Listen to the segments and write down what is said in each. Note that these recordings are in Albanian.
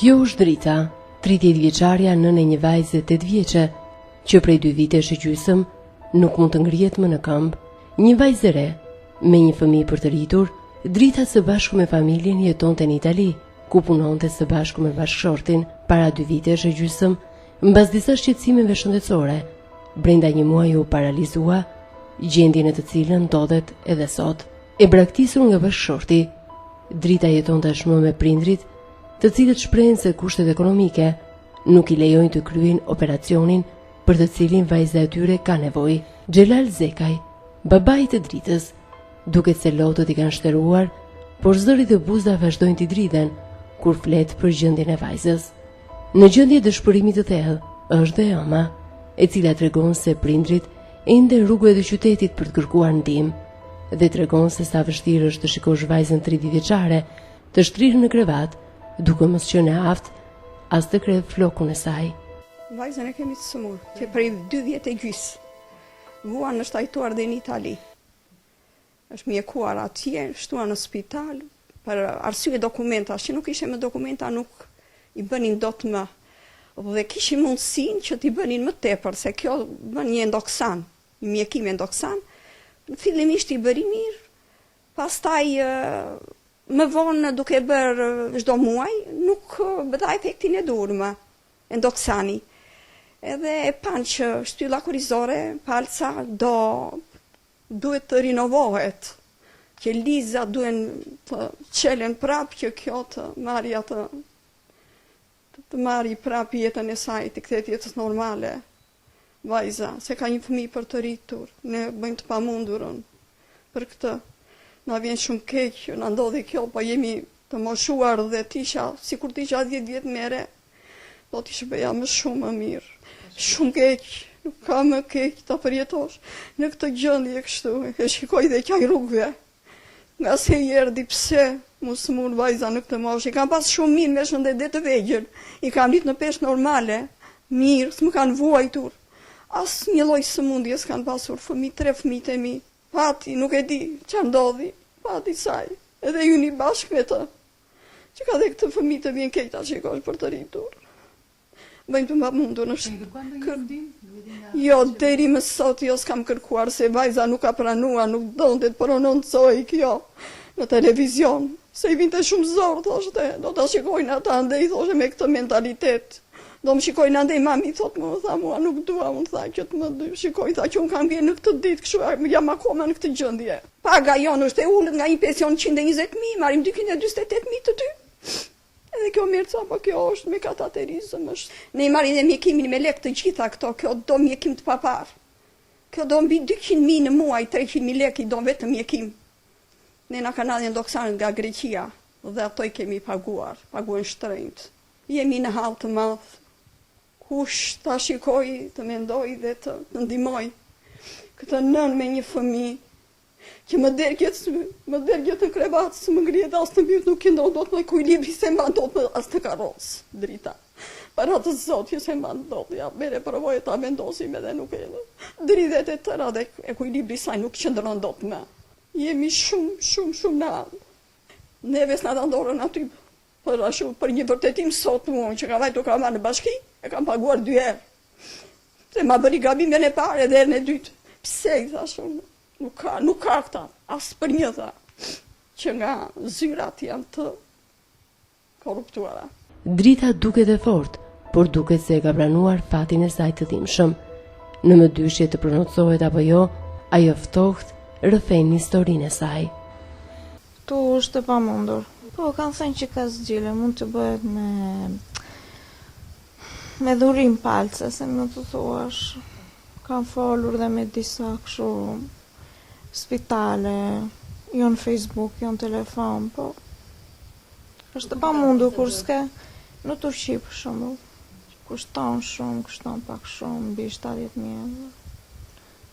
Kjo është Drita, 30 vjeçarja nën e një vajze 8 vjeçe, që prej 2 vitesh e gjysmë nuk mund të ngrihet më në këmbë. Një vajzë e re, me një fëmijë për të rritur, Drita së bashku me familjen jetonte në Itali, ku punonte së bashku me bashkëshortin para 2 vitesh e gjysmë, mbas disa shqetësimeve shëndetësore. Brenda një muaji u paralizua, gjendje në të cilën ndodhet edhe sot. E braktisur nga bashkëshorti, Drita jeton tashmë me prindrit, të cilët shprehen se kushtet ekonomike nuk i lejojnë të kryejnë operacionin për të cilin vajza e tyre ka nevojë. Xhelal Zekaj, babai të Dritës, duket se lotët i kanë shtëruar, por zërit e buza vazhdojnë t'i dridhen kur flet për gjendjen e vajzës. Në gjendje dëshpërimi të thellë është dhe ëma, e cila tregon se prindrit ende në rrugëve të qytetit për të kërkuar ndihmë dhe tregon se sa vështirë është të shikosh vajzën 30 vjeçare të shtrirë në krevat, duke mos qenë e aftë as të krejë flokun e saj. Vajzën e kemi të sëmur, që prej 2 vjetë e gjys. Vuan është ajtuar dhe në Itali. Është mjekuar atje, shtuar në spital, për arsye dokumenta, që nuk ishe me dokumenta nuk i bënin dot më. Dhe kishim mundësin që t'i bënin më tepër, se kjo bën një endoksan, një mjekim endoksan, fillimisht i bëri mirë, pastaj më vonë duke bërë çdo muaj, nuk bëda efektin e dur më, endoksani. Edhe e panë që shtylla kurizore, palca, duhet të rinovohet, që liza duhen të qelen prap, që kjo të marri të marri prap jetën e saj, të kthehet jetës normale, vajza, se ka një fëmijë për të rritur, ne bëjmë të pamundurën për këtë. Na vjen shumë keq, na ndodhi kjo, po jemi të moshuar dhe tisha, sikur tisha 10 vjet mere, do t'isha bëja më shumë më mirë. Shumë keq, nuk ka më keq ta përjetosh në këtë gjendje kështu. E shikoj dhe qaj rrugëve. Nga se i erdhi pse mos mund vajza në këtë moshë. I kam pas shumë mirë me shëndet të vegjël. I kam ditë në peshë normale, mirë, s'më kanë vuajtur. As një lloj sëmundje s'kan pasur fëmijë, 3 fëmijët e mi. Pati, nuk e di që ndodhi, pati saj, edhe ju një bashkë me të, që ka dhe këtë fëmijë të vjen keq ta shikosh për të rritur. Bëjmë të pamundur në Jo, deri më sot jo s'kam kërkuar, se vajza nuk ka pranua, nuk donte të prononcoj kjo në televizion, se i vinte shumë zor, thoshte, do ta shikojnë ata andej, thoshe me këtë mentalitet. Do më shikojnë andej mami, thot më, tha mua, nuk dua, unë tha që të më shikoj, tha që unë kam vjen në këtë ditë, kështu jam akoma në këtë gjendje. Paga jonë është e ullët nga një pension 120.000, marim 248.000 të ty. Edhe kjo mirë ca, po kjo është me kataterizëm është. Ne i marrin dhe mjekimin me lek të gjitha këto, kjo do mjekim të papar. Kjo do mbi 200.000 në muaj, 300.000 lek i do vetëm mjekim. Ne na kanë ardhur ndoksanët nga Greqia dhe ato i kemi paguar, paguën shtrenjtë. Jemi në hall të madh. Kush ta shikoj, të mendoj dhe të ndihmoj këtë nën me një fëmijë që më dergjet në krevat, së më ngrihet as në mbyt, nuk i ndonë do të me kujlibri, se ma do të as të karros, Drita. Para të zotje se ma do të, ja, mere përvoj ta vendosim edhe nuk e dhe. Dridhet e tëra dhe kujlibri saj nuk qëndron do të me. Jemi shumë në anë. Neve s'na të ndorën aty për një vërtetim sot unë, që ka vajtu ka marrë në bashki, e kam paguar 2 herë. Se ma bëri gabimin e parë edhe herën e dytë. Pse i thashun? Nuk ka këta, as për një tha, që nga zyrat janë të korruptuara. Drita duket e fortë, por duket se e ka pranuar fatin e saj të dhimbshëm. Në mëdyshje të prononcohet apo jo, ajo ftoht rrëfen historinë e saj. Tu është e pamundur. Po, kanë thënë që ka zgjile, mund të bëhet me dhurim palce, se më të thuash. Kanë folur dhe me disa kështu spitale, jo në Facebook, jo në telefon, po është e pamundur kur s'ke në Turqi për shembull. Kushton shumë, kushton pak shumë, mbi 70.000.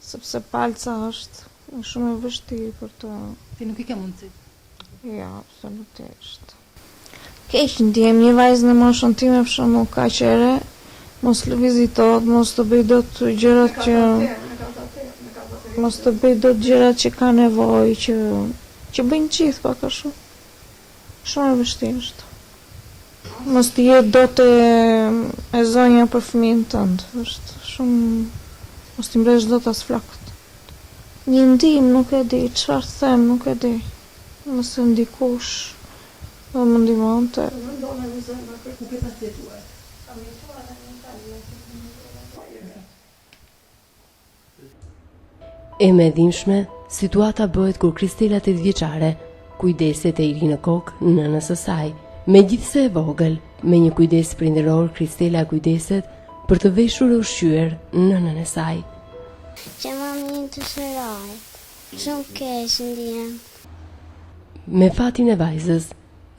Sepse palca është shumë e vështirë për të. Ti nuk i ke mundësi. Ja, absolutisht. Keq ndjem një vajzë në moshën time për shembull kaq e re, mos lëvizitohet, mos të bëj dot gjërat që ka nevojë, që bëjnë gjithë pak a shumë. Shumë e vështirë është. Mos të jetë do të e zonja për fëmijën tënd. Është shumë mos të mbresh dot as flakët. Një ndihmë nuk e di, çfarë të them nuk e di. Nëse ndikush do më ndihmonte. E medimshme, situata bëhet kur Kristela 8 vjeçare kujdeset e i ri në kokë nënës së saj. Megjithse e vogël, me një kujdes prindëror, Kristela kujdeset për të veshur e ushqyer nënën e saj. Që mamin të shëroj, shumë keq ndihem. Me fatin e vajzës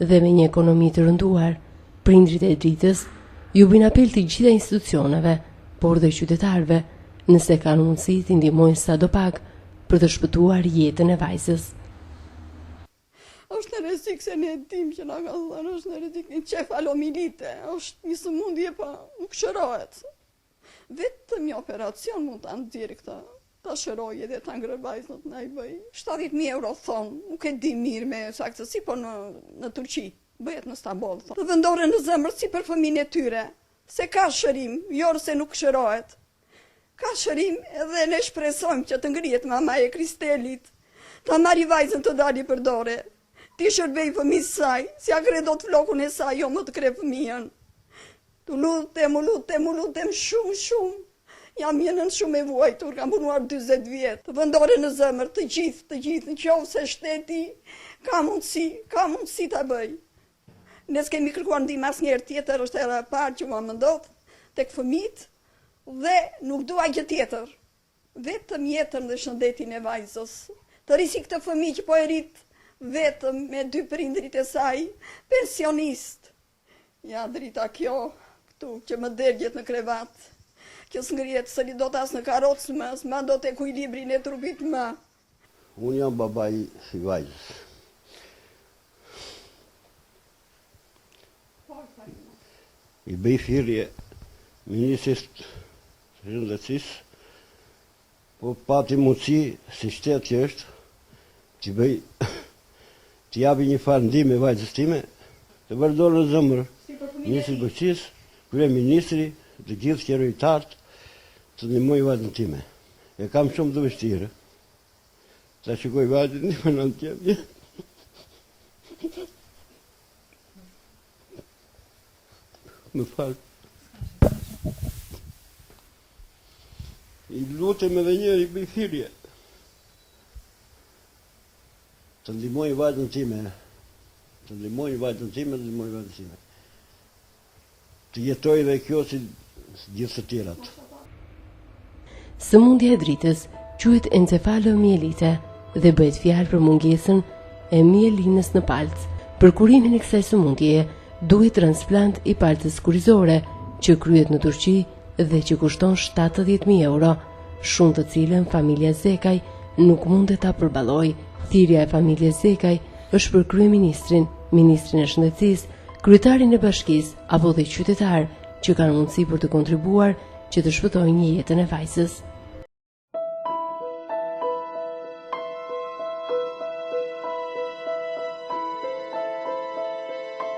dhe me një ekonomi të rënduar, prindrit e Dritës ju bëjnë apel të gjitha institucioneve, por dhe qytetarëve, nëse kanë mundësi të ndihmojnë sadopak për të shpëtuar jetën e vajzës. Është në rrezik se ne dim që na ka thënë, është në rrezik një cefalomilite, është një sëmundje pa nuk shërohet. Vetëm një operacion mund ta nxjerrë këtë, ta shërojë dhe ta ngrë vajzën na i bëj. 70.000 euro thon, nuk e di mirë me saktësi, po në Turqi bëhet në Stamboll. Të vendoren në zemër si për fëmijën e tyre, se ka shërim, jo se nuk shërohet. Ka shërim edhe ne shpresojmë që të ngrihet mama e Kristelit, ta marri vajzën të dali për dore, ti shërbej fëmijës saj, si a kre do të flokun e saj, jo më të kre fëmijën. Tu lutem shumë. Jam jenën shumë e vuajtur, kam punuar 40 vjetë. Të vendore në zemër të gjithë, në qovë se shteti ka mundësi ta bëj. Ne s'kemi kërkuar ndihmë asnjëherë tjetër, është era e parë që më ndodh tek fëmijët dhe nuk dua gjë tjetër. Vetëm jetën dhe shëndetin e vajzës. Të risi këtë fëmijë që po e rrit vetëm me 2 prindrit e saj, pensionist. Ja, Drita, kjo këtu që më dergjet në krevat, që s'ngrihet sëri do t'as në karocë më, s'ma do të ekuilibrin e trupit më. Unë jam babaj i vajzës. I bëj thirrje ministrit të Shëndetësisë, po pati mundësi si shtet që është, të japi një farë ndihmë vajzës time, të vërdorë në zemër ministri Bërqis, kryeministri, të gjithë qeveristarët, të ndihmojnë vajzën time. E kam shumë të vështirë. Ta shikoj vajzën një në tjetë. Më falë. I lutem edhe njëri bëj thirrje. Të ndihmojnë vajzën time. Të jetoj dhe kjo si gjithë të tjerat. Sëmundja e Dritës quhet encefalomielite dhe bëhet fjalë për mungesën e mielinës në palc. Për kurimin e kësaj sëmundjeje duhet transplant i palcës kurizore që kryhet në Turqi dhe që kushton 70.000 euro, shumë të cilën familja Zekaj nuk mundet ta përballojë. Thirrja e familjes Zekaj është për kryeministrin, ministrin e shëndetësisë, kryetarin e bashkisë apo dhe qytetar që kanë mundësi për të kontribuar që të shpëtojnë jetën e vajzës.